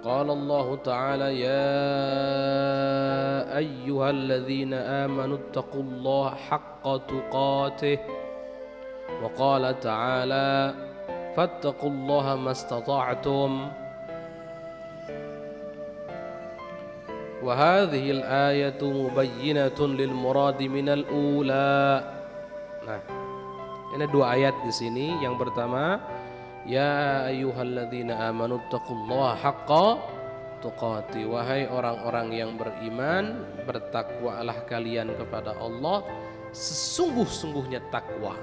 قال الله تعالى يا أيها الذين آمنوا اتقوا الله حق تقاته وقال تعالى فاتقوا الله ما استطعتم وهذه الآية مبينة للمراد من الأولى. Nah, ini dua ayat di sini. Yang pertama, ya ayyuhalladzina amanu taqullaha haqqa tuqati, wahai orang-orang yang beriman, bertakwalah kalian kepada Allah sesungguh-sungguhnya takwa.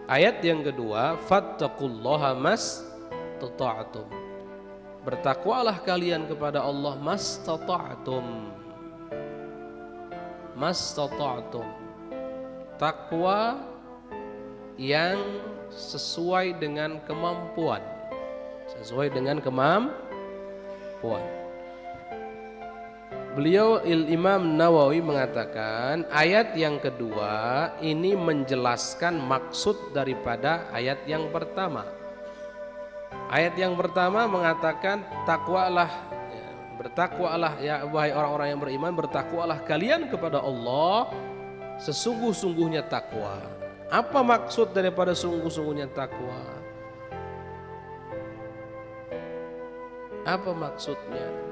Ayat yang kedua, fattaqullaha mastata'tum, bertakwalah kalian kepada Allah mastata'tum. Mastata'tum, takwa yang sesuai dengan kemampuan, sesuai dengan kemampuan. Beliau Imam Nawawi mengatakan ayat yang kedua ini menjelaskan maksud daripada ayat yang pertama. Ayat yang pertama mengatakan takwalah, bertakwalah ya wahai orang-orang yang beriman, bertakwalah kalian kepada Allah sesungguh-sungguhnya takwa. Apa maksud daripada sungguh-sungguhnya takwa? Apa maksudnya?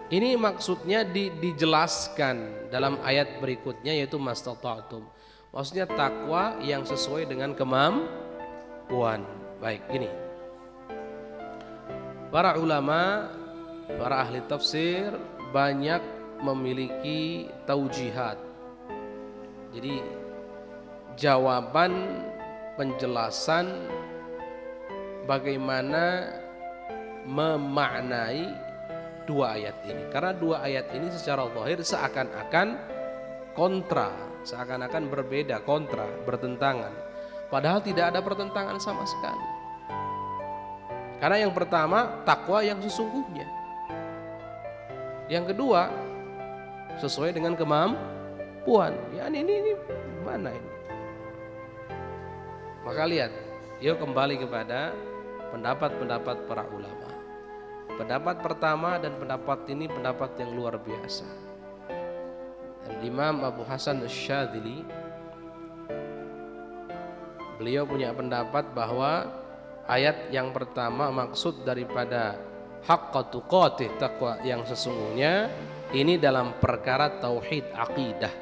Ini maksudnya dijelaskan dalam ayat berikutnya, yaitu mastata'tum. Maksudnya takwa yang sesuai dengan kemampuan. Baik, ini. Para ulama, para ahli tafsir banyak memiliki taujihat. Jadi jawaban penjelasan bagaimana memaknai dua ayat ini, karena dua ayat ini secara zahir seakan-akan kontra, seakan-akan berbeda, kontra, bertentangan, padahal tidak ada pertentangan sama sekali. Karena yang pertama takwa yang sesungguhnya, yang kedua sesuai dengan kemampuan. Ya ini mana ini? Maka lihat, yuk kembali kepada pendapat-pendapat para ulama. Pendapat pertama dan pendapat ini pendapat yang luar biasa. Imam Abu Hasan Asy-Syadzili, beliau punya pendapat bahwa ayat yang pertama maksud daripada haqqa tuqatih, takwa yang sesungguhnya, ini dalam perkara tauhid akidah.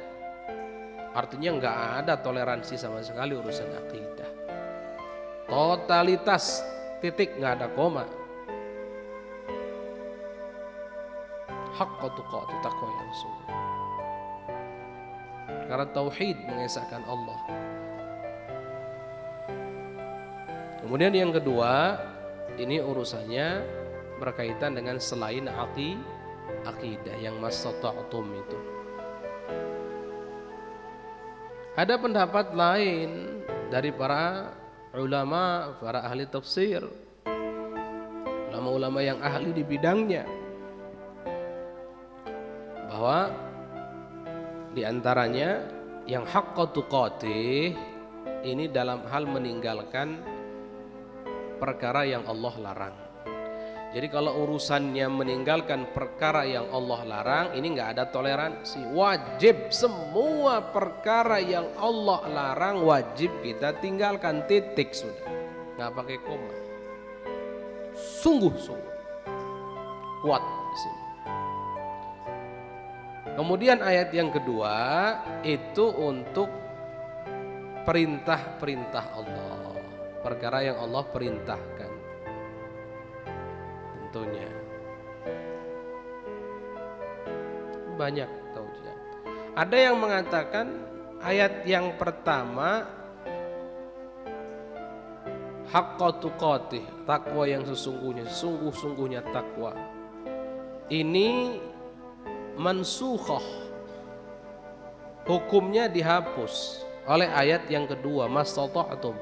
Artinya enggak ada toleransi sama sekali urusan akidah. Totalitas, titik, enggak ada koma. Haqqa tuqatih, takwa yang sesungguhnya. Karena tauhid mengesahkan Allah. Kemudian yang kedua, ini urusannya berkaitan dengan selain akidah yang mastata'tum itu. Ada pendapat lain dari para ulama, para ahli tafsir, ulama-ulama yang ahli di bidangnya, bahwa di antaranya yang haqqa tuqatih ini dalam hal meninggalkan perkara yang Allah larang. Jadi kalau urusannya meninggalkan perkara yang Allah larang, ini nggak ada toleransi. Wajib semua perkara yang Allah larang wajib kita tinggalkan, titik, sudah. Nggak pakai koma. Sungguh-sungguh kuat di sini. Kemudian ayat yang kedua itu untuk perintah-perintah Allah, perkara yang Allah perintahkan. Tentunya banyak taujihat. Ada yang mengatakan ayat yang pertama haqqa tuqatih, takwa yang sesungguhnya, sungguh-sungguhnya takwa, ini mansukhah, hukumnya dihapus oleh ayat yang kedua mastata'tum,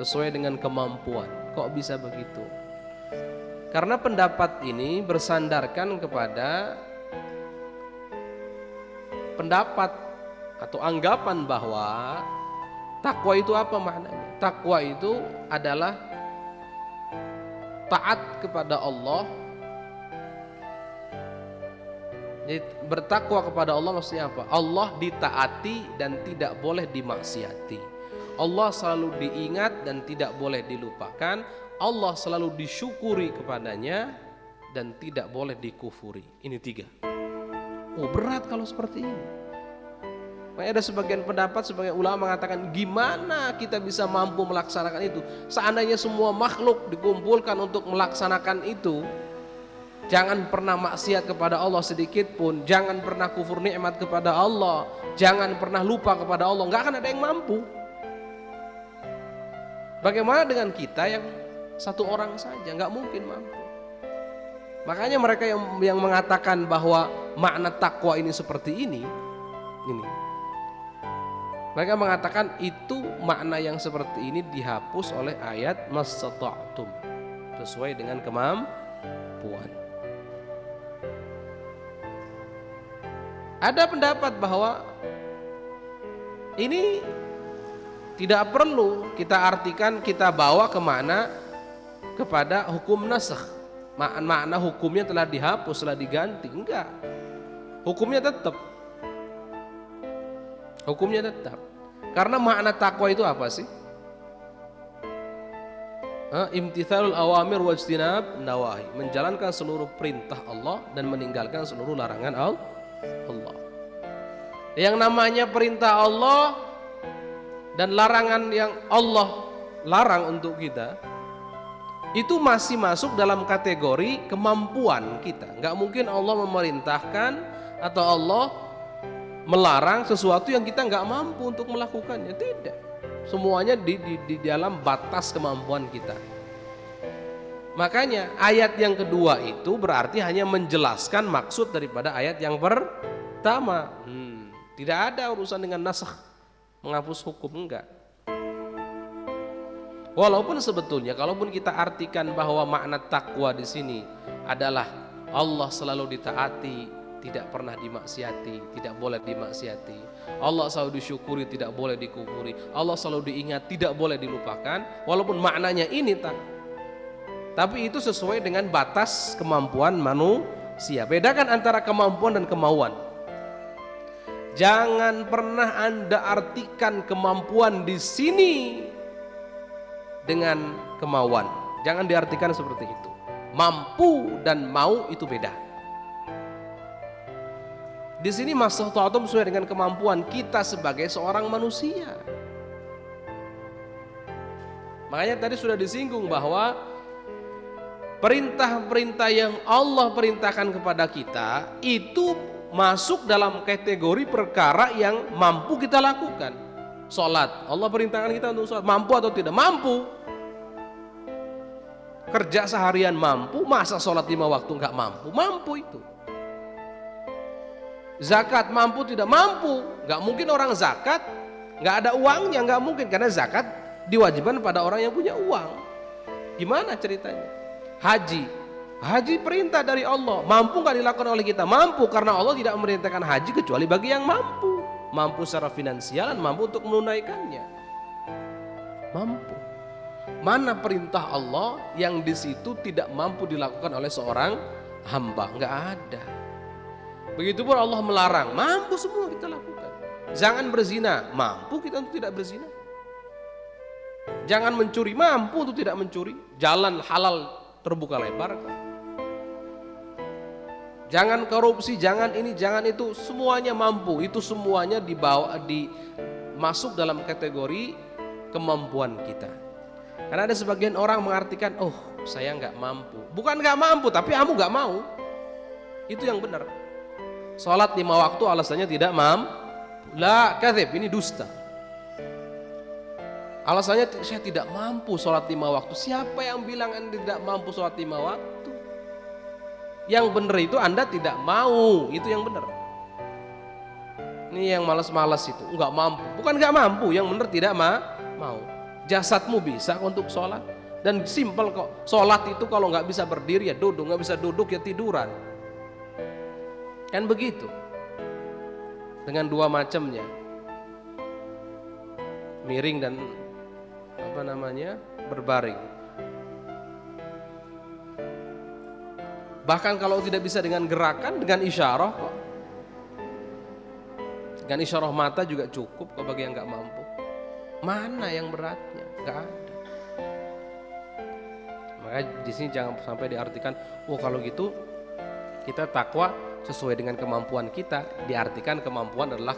sesuai dengan kemampuan. Kok bisa begitu? Karena pendapat ini bersandarkan kepada pendapat atau anggapan bahwa takwa itu apa maknanya? Takwa itu adalah taat kepada Allah. Jadi bertakwa kepada Allah maksudnya apa? Allah ditaati dan tidak boleh dimaksiati. Allah selalu diingat dan tidak boleh dilupakan. Allah selalu disyukuri kepadanya dan tidak boleh dikufuri. Ini 3. Berat kalau seperti ini. Makanya ada sebagian pendapat, sebagian ulama mengatakan gimana kita bisa mampu melaksanakan itu. Seandainya semua makhluk dikumpulkan untuk melaksanakan itu, jangan pernah maksiat kepada Allah sedikit pun, jangan pernah kufur nikmat kepada Allah, jangan pernah lupa kepada Allah, nggak akan ada yang mampu. Bagaimana dengan kita yang satu orang saja, nggak mungkin mampu. Makanya mereka yang mengatakan bahwa makna takwa ini seperti ini. Mereka mengatakan itu makna yang seperti ini dihapus oleh ayat mastata'tum, sesuai dengan kemampuan. Ada pendapat bahwa ini tidak perlu kita artikan, kita bawa kemana kepada hukum nasakh. Makna hukumnya telah dihapus, telah diganti. Enggak. Hukumnya tetap. Karena makna takwa itu apa sih? Imtithalul awamir wajtinab nawahi, menjalankan seluruh perintah Allah dan meninggalkan seluruh larangan Allah. Yang namanya perintah Allah dan larangan yang Allah larang untuk kita, itu masih masuk dalam kategori kemampuan kita. Nggak mungkin Allah memerintahkan atau Allah melarang sesuatu yang kita nggak mampu untuk melakukannya. Tidak. Semuanya di dalam batas kemampuan kita. Makanya ayat yang kedua itu berarti hanya menjelaskan maksud daripada ayat yang pertama. Tidak ada urusan dengan nasakh, menghapus hukum, enggak. Walaupun sebetulnya kalaupun kita artikan bahwa makna takwa di sini adalah Allah selalu ditaati, tidak pernah dimaksiati, tidak boleh dimaksiati. Allah selalu disyukuri, tidak boleh dikufuri. Allah selalu diingat, tidak boleh dilupakan. Walaupun maknanya ini tapi itu sesuai dengan batas kemampuan manusia. Bedakan antara kemampuan dan kemauan. Jangan pernah Anda artikan kemampuan di sini dengan kemauan. Jangan diartikan seperti itu. Mampu dan mau itu beda. Di sini mastata'tum sesuai dengan kemampuan kita sebagai seorang manusia. Makanya tadi sudah disinggung bahwa perintah-perintah yang Allah perintahkan kepada kita itu masuk dalam kategori perkara yang mampu kita lakukan. Salat, Allah perintahkan kita untuk salat, mampu atau tidak? Mampu. Kerja seharian mampu, masa salat 5 waktu enggak mampu? Mampu itu. Zakat mampu tidak? Mampu. Enggak mungkin orang zakat enggak ada uangnya, enggak mungkin, karena zakat diwajibkan pada orang yang punya uang. Gimana ceritanya? Haji perintah dari Allah, mampu enggak dilakukan oleh kita? Mampu, karena Allah tidak memerintahkan haji kecuali bagi yang mampu secara finansial dan mampu untuk menunaikannya. Mampu. Mana perintah Allah yang di situ tidak mampu dilakukan oleh seorang hamba? Enggak ada. Begitupun Allah melarang, mampu semua kita lakukan. Jangan berzina, mampu kita untuk tidak berzina. Jangan mencuri, mampu untuk tidak mencuri. Jalan halal terbuka lebar. Jangan korupsi, jangan ini, jangan itu, semuanya mampu. Itu semuanya masuk dalam kategori kemampuan kita. Karena ada sebagian orang mengartikan, oh saya nggak mampu. Bukan nggak mampu, tapi kamu nggak mau. Itu yang benar. Salat 5 waktu alasannya tidak mampu. La kadzib, ini dusta. Alasannya saya tidak mampu salat 5 waktu. Siapa yang bilang Anda tidak mampu salat 5 waktu? Yang benar itu Anda tidak mau, itu yang benar. Ini yang malas-malas itu, enggak mampu. Bukan enggak mampu, yang benar tidak mau. Jasadmu bisa untuk sholat. Dan simpel kok, sholat itu kalau enggak bisa berdiri ya duduk, enggak bisa duduk ya tiduran. Kan begitu. Dengan 2 macamnya. Miring dan berbaring. Bahkan kalau tidak bisa dengan gerakan, dengan isyarah kok. Dengan isyarah mata juga cukup kok bagi yang nggak mampu. Mana yang beratnya? Nggak ada. Makanya di sini jangan sampai diartikan, oh kalau gitu kita takwa sesuai dengan kemampuan kita. Diartikan kemampuan adalah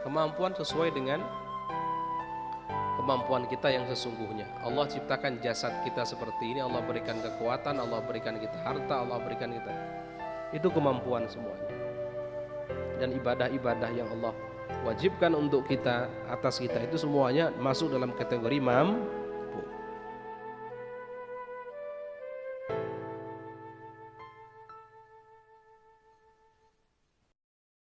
kemampuan sesuai dengan kemampuan kita yang sesungguhnya. Allah ciptakan jasad kita seperti ini, Allah berikan kekuatan, Allah berikan kita harta, Allah berikan kita. Itu kemampuan semuanya. Dan ibadah-ibadah yang Allah wajibkan untuk kita, atas kita, itu semuanya masuk dalam kategori